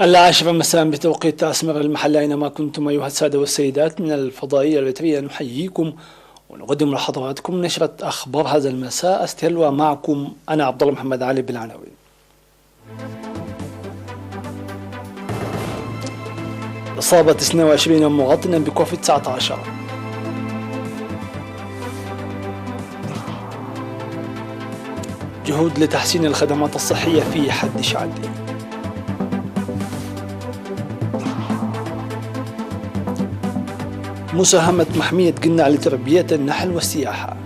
العاشرة مساء بتوقيت أسمر المحل، أينما كنتم أيها السادة والسيدات من الفضائية الوترية، نحييكم ونقدم لحضراتكم نشرة أخبار هذا المساء. أستهل معكم أنا عبد الله محمد علي بالعناوين. إصابة 22 مواطنا بكوفيد 19. جهود لتحسين الخدمات الصحية في حد شعبي. مساهمة محمية قناع لتربية النحل والسياحة.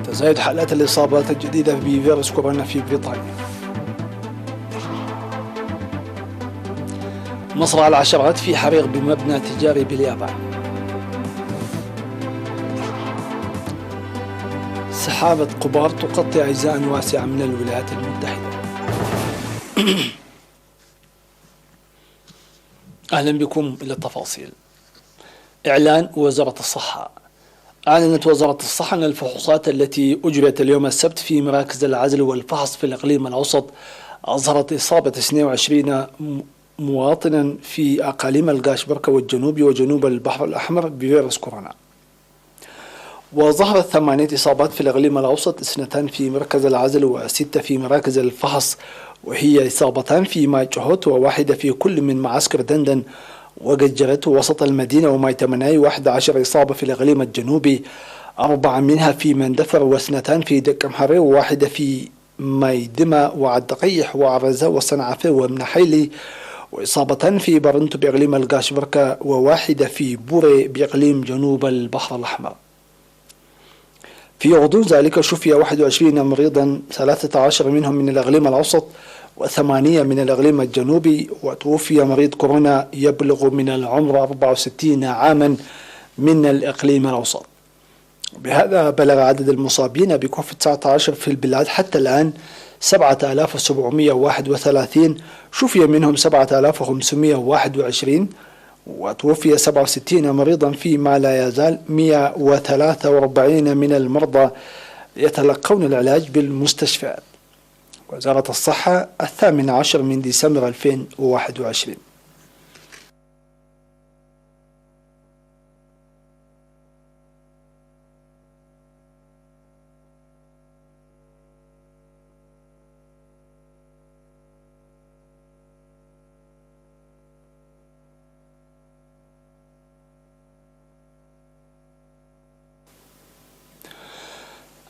تزايد حالات الإصابات الجديدة بفيروس كورونا في بريطانيا. مصرع العشرات في حريق بمبنى تجاري باليابان. سحابة قبار تغطي أجزاء واسعة من الولايات المتحدة. أهلا بكم إلى التفاصيل. إعلان وزارة الصحة. أعلنت وزارة الصحة أن الفحوصات التي أجريت اليوم السبت في مراكز العزل والفحص في الإقليم الأوسط أظهرت إصابة 22 مواطنا في أقاليم القاشبركة والجنوبي وجنوب البحر الأحمر بفيروس كورونا. وظهرت 8 إصابات في الإقليم الأوسط، 2 في مركز العزل و6 في مراكز الفحص، وهي إصابتان في مايتشوهوت وواحدة في كل من معسكر دندن وقجرت وسط المدينة ومايتمناي. 11 إصابة في الإقليم الجنوبي، 4 منها في مندفر و2 في دك محري وواحدة في مايدمة وعدقيح وعرزة وصنعفة ومنحيلي، وإصابتان في برنتو بإقليم القاشبركة وواحدة في بوري بإقليم جنوب البحر الأحمر. في غضون ذلك شفي 21 مريضا، 13 منهم من الإقليم الأوسط و8 من الإقليم الجنوبي، وتوفي مريض كورونا يبلغ من العمر 64 عاما من الإقليم الأوسط. بهذا بلغ عدد المصابين بكوفيد 19 في البلاد حتى الآن 7731، شفي منهم 7521، وتوفي 67 مريضا، فيما لا يزال 143 من المرضى يتلقون العلاج بالمستشفيات. وزارة الصحة 18 من ديسمبر 2021.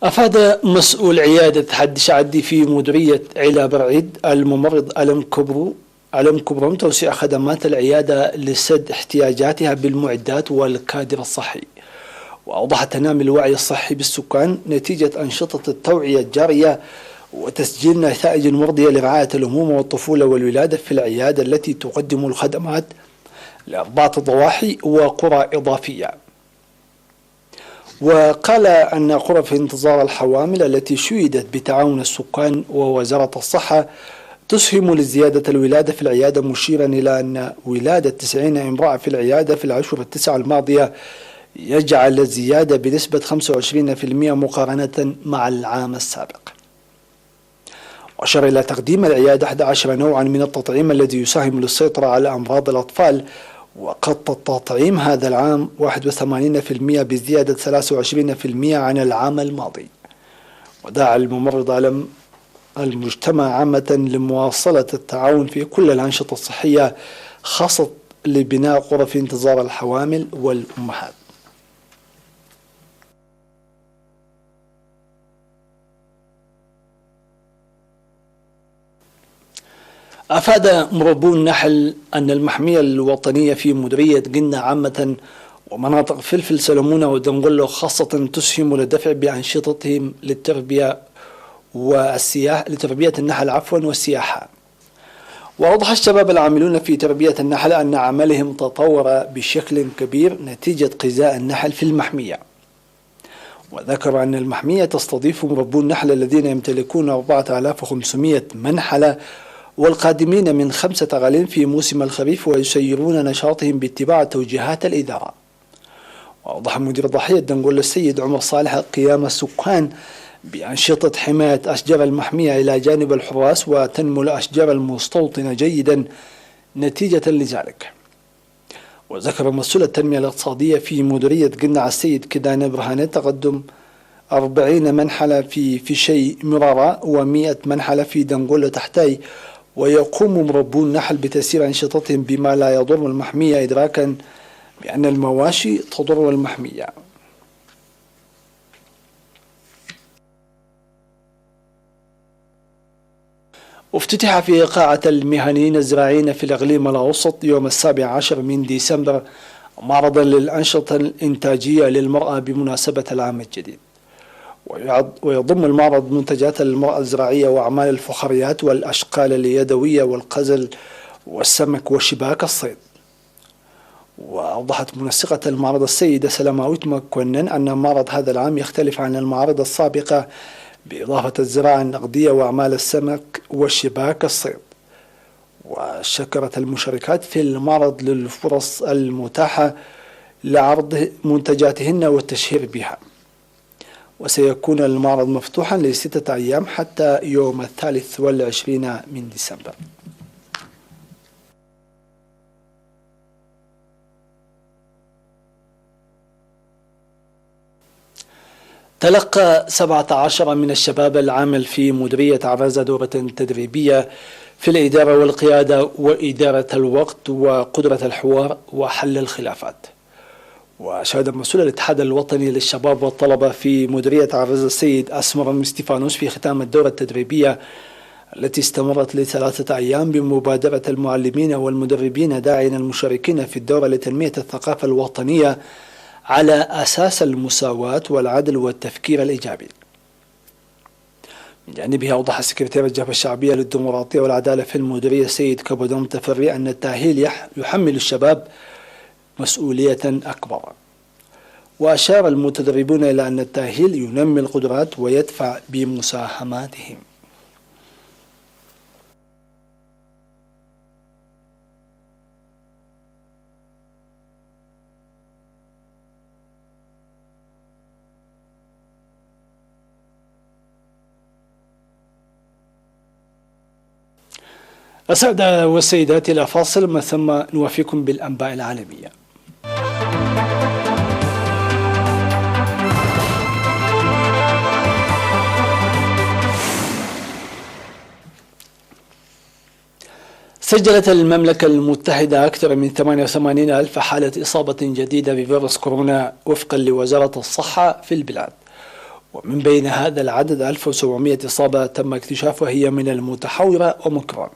أفاد مسؤول عيادة حد شعدي في مديرية علا برعيد الممرض ألم كبرم توسيع خدمات العيادة لسد احتياجاتها بالمعدات والكادر الصحي. وأوضح تنامي الوعي الصحي بالسكان نتيجة أنشطة التوعية الجارية وتسجيل نتائج مرضية لرعاية الأمومة والطفولة والولادة في العيادة التي تقدم الخدمات ل4 ضواحي وقرى إضافية. وقال أن غرف انتظار الحوامل التي شيدت بتعاون السكان ووزارة الصحة تسهم لزيادة الولادة في العيادة، مشيرا إلى أن ولادة 90 امرأة في العيادة في الأشهر ال9 الماضية يجعل الزيادة بنسبة 25% مقارنة مع العام السابق. وأشار إلى تقديم العيادة 11 نوعا من التطعيم الذي يساهم للسيطرة على أمراض الأطفال، وقد التطعيم هذا العام 81% بزيادة 23% عن العام الماضي. ودعا الممرض المجتمع عامة لمواصلة التعاون في كل الأنشطة الصحية، خاصة لبناء غرف انتظار الحوامل والأمهات. أفاد مربون النحل أن المحمية الوطنية في مديرية قنا عامة ومناطق فلفل سلمونة ودنقلو خاصة تسهم لدفع بأنشطتهم للتربية النحل والسياحة. وأوضح الشباب العاملون في تربية النحل أن عملهم تطور بشكل كبير نتيجة غذاء النحل في المحمية. وذكر أن المحمية تستضيف مربون النحل الذين يمتلكون 4500 منحلة والقادمين من 5 أقاليم في موسم الخريف، ويسيرون نشاطهم باتباع توجيهات الإدارة. وأوضح مدير ضحية دنقل السيد عمر صالح قيام السكان بأنشطة حماية أشجار المحمية إلى جانب الحراس، وتنمو الأشجار المستوطنة جيدا نتيجة لذلك. وذكر مسؤول التنمية الاقتصادية في مديرية قناع السيد كدان برهان تقدم 40 منحلة في شيء مرارة و100 منحلة في دنقولة تحتاي، ويقوم مربو النحل بتسيير أنشطتهم بما لا يضر المحمية، إدراكا بأن المواشي تضر المحمية. افتتح في قاعة المهنيين الزراعيين في الإقليم الأوسط يوم 17 من ديسمبر معرضا للأنشطة الإنتاجية للمرأة بمناسبة العام الجديد، ويضم المعرض منتجات المرأة الزراعية وأعمال الفخاريات والأشغال اليدوية والغزل والسمك وشباك الصيد. وأوضحت منسقة المعرض السيدة سلاماويت مكونن أن معرض هذا العام يختلف عن المعارض السابقة بإضافة الزراعة النقدية وأعمال السمك وشباك الصيد. وشكرت المشاركات في المعرض للفرص المتاحة لعرض منتجاتهن والتشهير بها. وسيكون المعرض مفتوحا ل6 أيام حتى يوم 23 من ديسمبر. تلقى 17 من الشباب العامل في مديرية عرازة دورة تدريبية في الإدارة والقيادة وإدارة الوقت وقدرة الحوار وحل الخلافات. وشهد مسؤول الاتحاد الوطني للشباب والطلبة في مديرية عرازة السيد أسمر مستيفانوس في ختام الدورة التدريبية التي استمرت ل3 أيام بمبادرة المعلمين والمدربين، داعيا المشاركين في الدورة لتنمية الثقافة الوطنية على أساس المساواة والعدل والتفكير الإيجابي. من جانبه أوضح سكرتير الجبهة الشعبية للديمقراطية والعدالة في المديرية السيد كبدوم تفري أن التأهيل يحمل الشباب مسؤولية أكبر. وأشار المتدربون إلى أن التأهيل ينمي القدرات ويدفع بمساهماتهم. السادة والسيدات، إلى فاصل من ثم نوافيكم بالأنباء العالمية. سجلت المملكة المتحدة أكثر من 88 ألف حالة إصابة جديدة بفيروس كورونا وفقا لوزارة الصحة في البلاد، ومن بين هذا العدد 1700 إصابة تم اكتشافها هي من المتحورة ومكرون.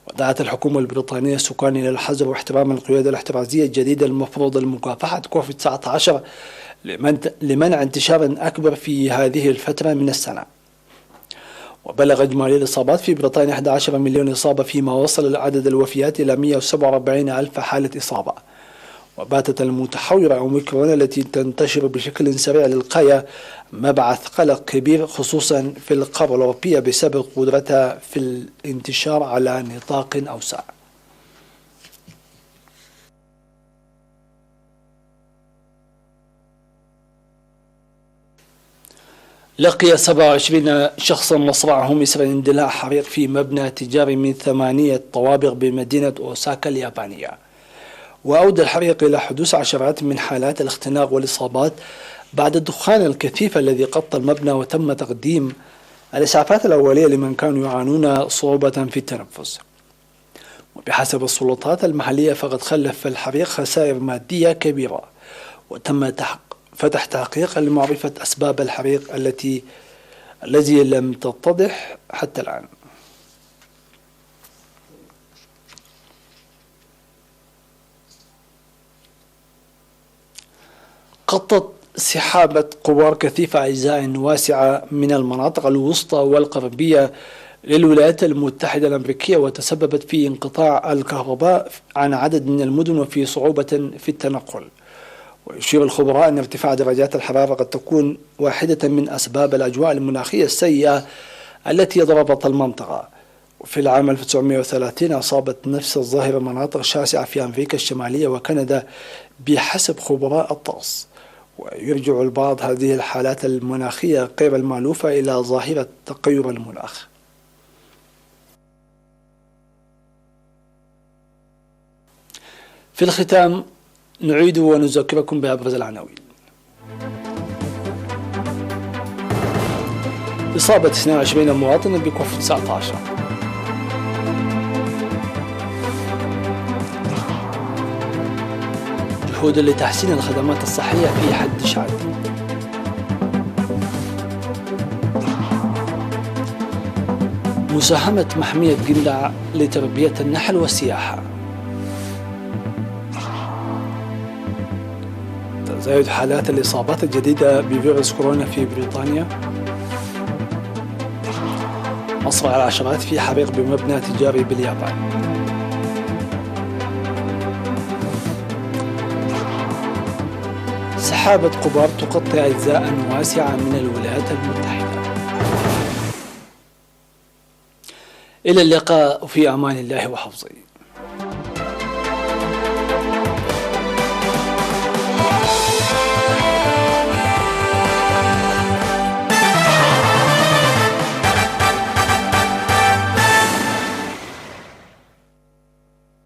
ودعت الحكومة البريطانية السكان إلى الحذر واحترام القيادة الاحترازية الجديدة المفروضة لمكافحة كوفيد-19 لمنع انتشار أكبر في هذه الفترة من السنة. وبلغ إجمالي الإصابات في بريطانيا 11 مليون إصابة، فيما وصل عدد الوفيات إلى 147 ألف حالة إصابة. وباتت المتحورة أوميكرون التي تنتشر بشكل سريع للغاية مبعث قلق كبير، خصوصا في القارة الأوروبية بسبب قدرتها في الانتشار على نطاق أوسع. لقي 27 شخصا مصرعهم إثر اندلاع حريق في مبنى تجاري من 8 طوابق بمدينة أوساكا اليابانية. وأودى الحريق إلى حدوث عشرات من حالات الاختناق والإصابات بعد الدخان الكثيف الذي غطى المبنى، وتم تقديم الإسعافات الأولية لمن كانوا يعانون صعوبة في التنفس. وبحسب السلطات المحلية فقد خلف الحريق خسائر مادية كبيرة، وتم فتح تحقيق لمعرفة أسباب الحريق الذي لم تتضح حتى الآن. غطت سحابة غبار كثيفة أجزاء واسعة من المناطق الوسطى والغربية للولايات المتحدة الأمريكية، وتسببت في انقطاع الكهرباء عن عدد من المدن وفي صعوبة في التنقل. ويشير الخبراء أن ارتفاع درجات الحرارة قد تكون واحدة من أسباب الأجواء المناخية السيئة التي ضربت المنطقة. وفي العام 1930 أصابت نفس الظاهرة مناطق شاسعة في أمريكا الشمالية وكندا بحسب خبراء الطقس. ويرجع البعض هذه الحالات المناخية غير المألوفة إلى ظاهرة تغير المناخ. في الختام نعيد ونذكركم بأبرز العناوين. إصابة 22 مواطنا بكوفيد 19. جهود لتحسين الخدمات الصحية في حد شعبي. مساهمة محمية قندع لتربية النحل والسياحة. تزايد حالات الإصابات الجديدة بفيروس كورونا في بريطانيا. مصرع العشرات في حريق بمبنى تجاري باليابان. سحابة قبار تغطي أجزاء واسعة من الولايات المتحدة. إلى اللقاء في أمان الله وحفظه.